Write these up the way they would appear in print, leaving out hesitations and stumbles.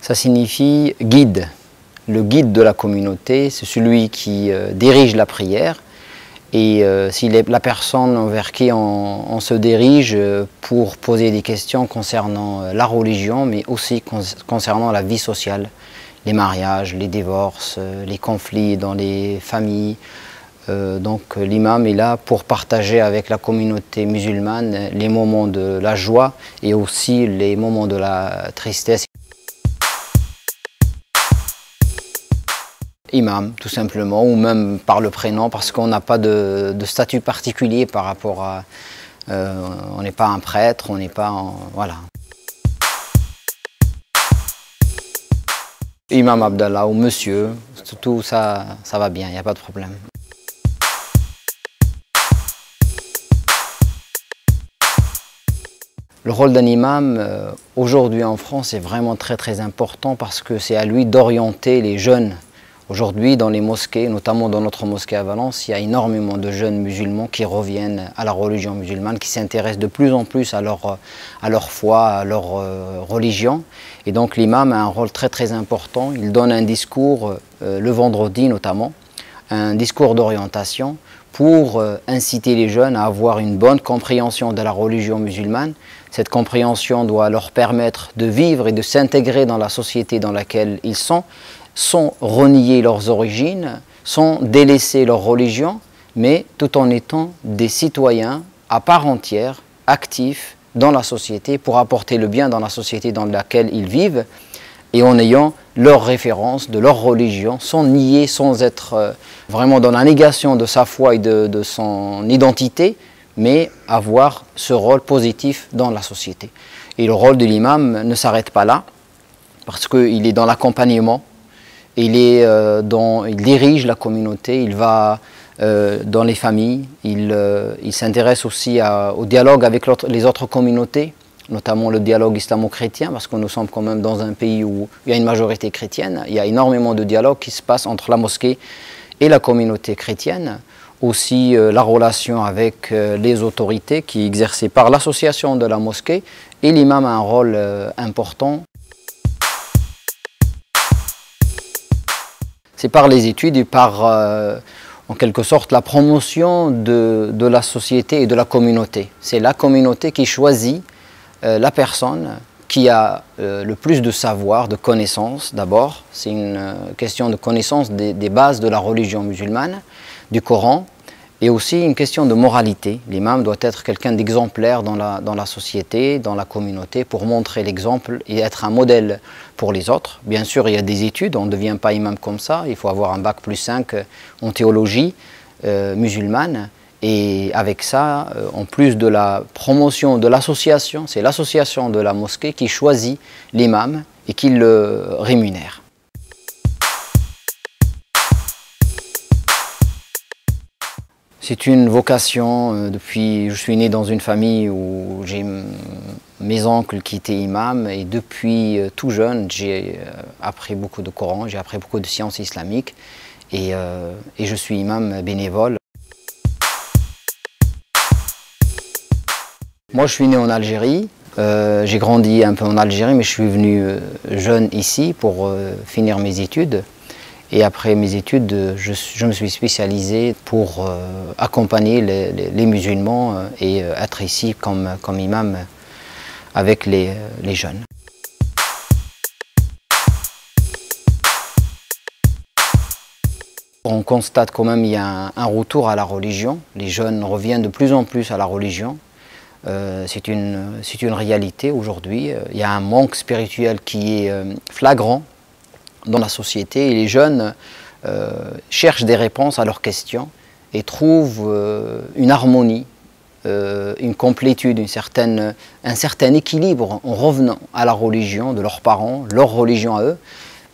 Ça signifie guide. Le guide de la communauté, c'est celui qui dirige la prière. Et si la personne vers qui on se dirige pour poser des questions concernant la religion, mais aussi concernant la vie sociale, les mariages, les divorces, les conflits dans les familles. Donc l'imam est là pour partager avec la communauté musulmane les moments de la joie et aussi les moments de la tristesse. Imam, tout simplement, ou même par le prénom, parce qu'on n'a pas de statut particulier par rapport à... on n'est pas un prêtre, on n'est pas... voilà. Imam Abdallah ou monsieur, tout ça, ça va bien, il n'y a pas de problème. Le rôle d'un imam, aujourd'hui en France, est vraiment très important parce que c'est à lui d'orienter les jeunes. Aujourd'hui, dans les mosquées, notamment dans notre mosquée à Valence, il y a énormément de jeunes musulmans qui reviennent à la religion musulmane, qui s'intéressent de plus en plus à leur foi, à leur religion. Et donc l'imam a un rôle très important. Il donne un discours, le vendredi notamment, un discours d'orientation pour inciter les jeunes à avoir une bonne compréhension de la religion musulmane. Cette compréhension doit leur permettre de vivre et de s'intégrer dans la société dans laquelle ils sont, sans renier leurs origines, sans délaisser leur religion, mais tout en étant des citoyens à part entière, actifs dans la société pour apporter le bien dans la société dans laquelle ils vivent et en ayant leur référence de leur religion, sans nier, sans être vraiment dans la négation de sa foi et de son identité, mais avoir ce rôle positif dans la société. Et le rôle de l'imam ne s'arrête pas là, parce qu'il est dans l'accompagnement. Il dirige la communauté, il va dans les familles, il s'intéresse aussi au dialogue avec les autres communautés, notamment le dialogue islamo-chrétien, parce que nous sommes quand même dans un pays où il y a une majorité chrétienne. Il y a énormément de dialogue qui se passe entre la mosquée et la communauté chrétienne. Aussi la relation avec les autorités qui est exercée par l'association de la mosquée, et l'imam a un rôle important. C'est par les études et par, en quelque sorte, la promotion de la société et de la communauté. C'est la communauté qui choisit la personne qui a le plus de savoir, de connaissances d'abord. C'est une question de connaissance des bases de la religion musulmane, du Coran, et aussi une question de moralité. L'imam doit être quelqu'un d'exemplaire dans la société, dans la communauté, pour montrer l'exemple et être un modèle pour les autres. Bien sûr, il y a des études, on ne devient pas imam comme ça, il faut avoir un bac +5 en théologie musulmane. Et avec ça, en plus de la promotion de l'association, c'est l'association de la mosquée qui choisit l'imam et qui le rémunère. C'est une vocation. Je suis né dans une famille où j'ai mes oncles qui étaient imams et depuis tout jeune, j'ai appris beaucoup de Coran, j'ai appris beaucoup de sciences islamiques et je suis imam bénévole. Moi, je suis né en Algérie. J'ai grandi un peu en Algérie, mais je suis venu jeune ici pour finir mes études. Et après mes études, je me suis spécialisé pour accompagner les musulmans et être ici comme imam avec les jeunes. On constate quand même qu'il y a un retour à la religion. Les jeunes reviennent de plus en plus à la religion. C'est une réalité aujourd'hui. Il y a un manque spirituel qui est flagrant dans la société et les jeunes cherchent des réponses à leurs questions et trouvent une harmonie, une complétude, un certain équilibre en revenant à la religion de leurs parents, leur religion à eux.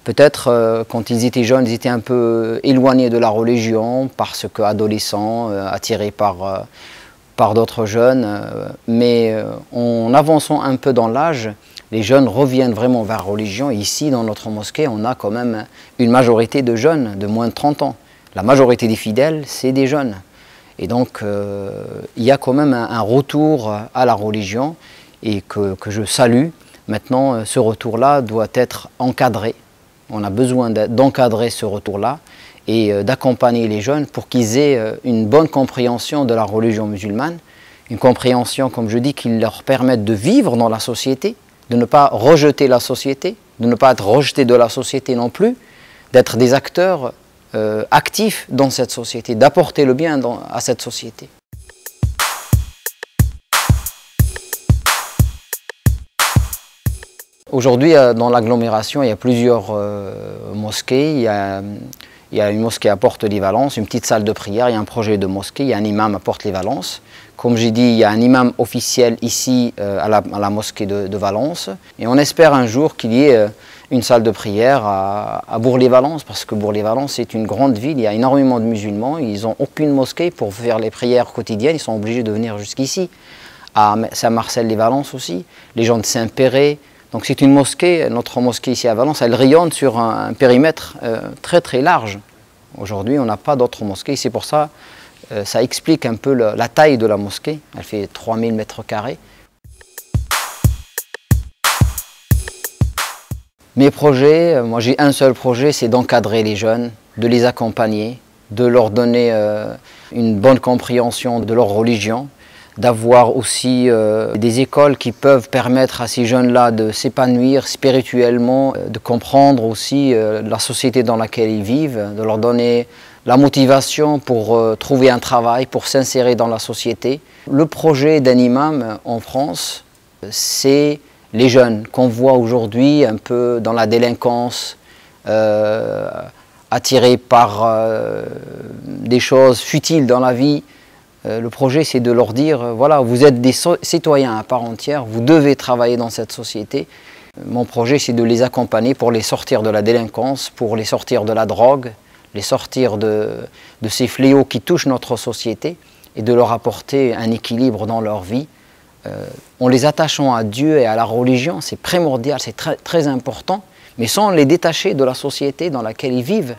Peut-être quand ils étaient jeunes, ils étaient un peu éloignés de la religion parce qu'adolescents, attirés par d'autres jeunes, mais en avançant un peu dans l'âge, les jeunes reviennent vraiment vers la religion. Et ici, dans notre mosquée, on a quand même une majorité de jeunes de moins de 30 ans. La majorité des fidèles, c'est des jeunes. Et donc, il y a quand même un retour à la religion et que je salue, Maintenant, ce retour-là doit être encadré. On a besoin d'encadrer ce retour-là et d'accompagner les jeunes pour qu'ils aient une bonne compréhension de la religion musulmane, une compréhension, comme je dis, qui leur permette de vivre dans la société, de ne pas rejeter la société, de ne pas être rejetés de la société non plus, d'être des acteurs actifs dans cette société, d'apporter le bien à cette société. Aujourd'hui, dans l'agglomération, il y a plusieurs mosquées. Il y a une mosquée à Porte-les-Valences, une petite salle de prière, il y a un projet de mosquée, il y a un imam à Porte-les-Valences. Comme j'ai dit, il y a un imam officiel ici à la mosquée de Valence. Et on espère un jour qu'il y ait une salle de prière à Bourg-les-Valences, parce que Bourg-les-Valences c'est une grande ville, il y a énormément de musulmans, ils n'ont aucune mosquée pour faire les prières quotidiennes, ils sont obligés de venir jusqu'ici. À Saint-Marcel-les-Valences aussi, les gens de Saint-Péret. Donc c'est une mosquée, notre mosquée ici à Valence, elle rayonne sur un périmètre très très large. Aujourd'hui, on n'a pas d'autres mosquées, c'est pour ça, ça explique un peu la taille de la mosquée. Elle fait 3000 mètres carrés. Mes projets, moi j'ai un seul projet, c'est d'encadrer les jeunes, de les accompagner, de leur donner une bonne compréhension de leur religion, d'avoir aussi des écoles qui peuvent permettre à ces jeunes-là de s'épanouir spirituellement, de comprendre aussi la société dans laquelle ils vivent, de leur donner la motivation pour trouver un travail, pour s'insérer dans la société. Le projet d'un imam en France, c'est les jeunes qu'on voit aujourd'hui un peu dans la délinquance, attirés par des choses futiles dans la vie. Le projet, c'est de leur dire, voilà, vous êtes des citoyens à part entière, vous devez travailler dans cette société. Mon projet, c'est de les accompagner pour les sortir de la délinquance, pour les sortir de la drogue, les sortir de ces fléaux qui touchent notre société et de leur apporter un équilibre dans leur vie. En les attachant à Dieu et à la religion, c'est primordial, c'est très important, mais sans les détacher de la société dans laquelle ils vivent.